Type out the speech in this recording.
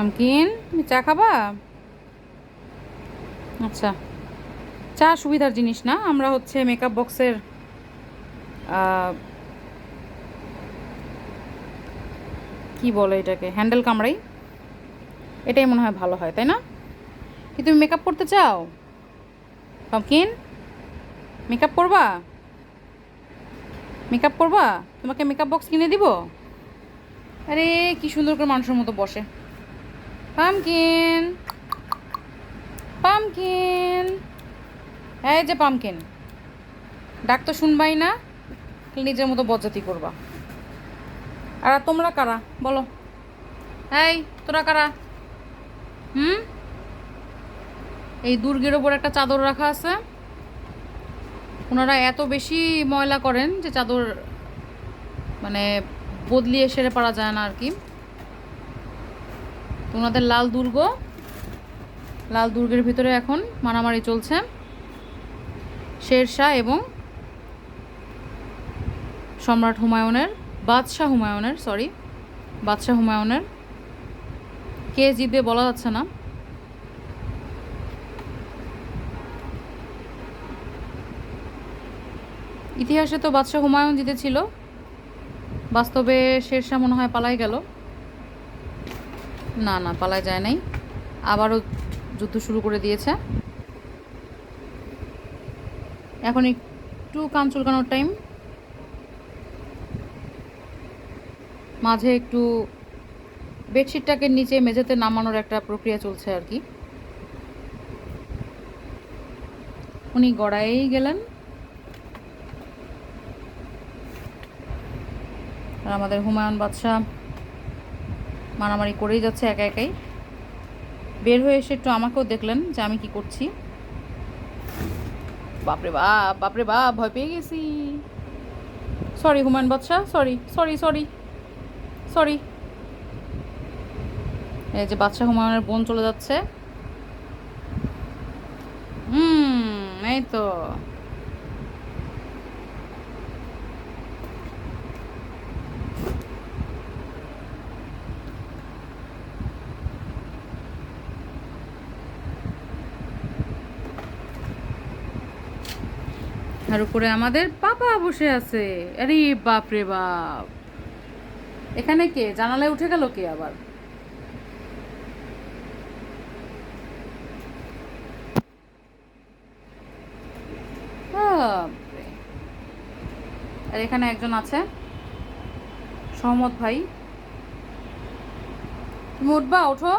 আমকিন, তুমি চা খাবা? আচ্ছা, চা সুবিধার জিনিস না। আমরা হচ্ছে মেকআপ বক্সের কি বলে এটাকে, হ্যান্ডেল কামড়াই। এটাই মনে হয় ভালো হয়, তাই না? কি তুমি মেকআপ করতে চাও পামকিন? মেকআপ করবা? মেকআপ করবা? তোমাকে মেকআপ বক্স কিনে দিব। আরে কি সুন্দর করে মানুষের মতো বসে। পামকিন, পামকিন, এই যে পামকিন, ডাক তো শুনবাই না, নিজের মতো বজ্জাতি করবা। আর তোমরা কারা বলো? এই তোরা কারা? হুম? এই দুর্গের ওপর একটা চাদর রাখা আছে, ওনারা এত বেশি ময়লা করেন যে চাদর মানে বদলিয়ে সেরে পারা যায় না আর কি। ওনাদের লাল দুর্গের ভিতরে এখন মারামারি চলছে শেরশাহ এবং সম্রাট হুমায়ুনের, বাদশাহ হুমায়ুনের। কে জিতবে বলা যাচ্ছে না। ইতিহাসে তো বাদশাহ হুমায়ুন জিতেছিল, বাস্তবে শেরশাহ মনে হয় পালাই গেল। না না, পালায় যায় নাই, আবারও যুদ্ধ শুরু করে দিয়েছে। এখন একটু কান চুলকানোর টাইম, মাঝে একটু বেডশিটটাকে নিচে মেঝেতে নামানোর একটা প্রক্রিয়া চলছে আর কি। উনি গড়ায়েই গেলেন, আর আমাদের হুমায়ুন বাদশাহ মারামারি করেই যাচ্ছে একা একাই। বের হয়ে এসে একটু আমাকেও দেখলেন যে আমি কি করছি। বাপরে বাপ, বাপরে বাপ, ভয় পেয়ে গেছি। সরি হুমায়ুন বাদশাহ, সরি সরি সরি সরি। এই যে বাদশাহ হুমায়ুনের বোন চলে যাচ্ছে। এই তো। আর উপরে আমাদের পাপা বসে আছে। আরে বাপ রে বাপ, এখানে কে? জানালায় উঠে গেল কে আবার? বাপরে। আর এখানে একজন আছে, সহমত ভাই। তুমি উঠবা? ওঠো।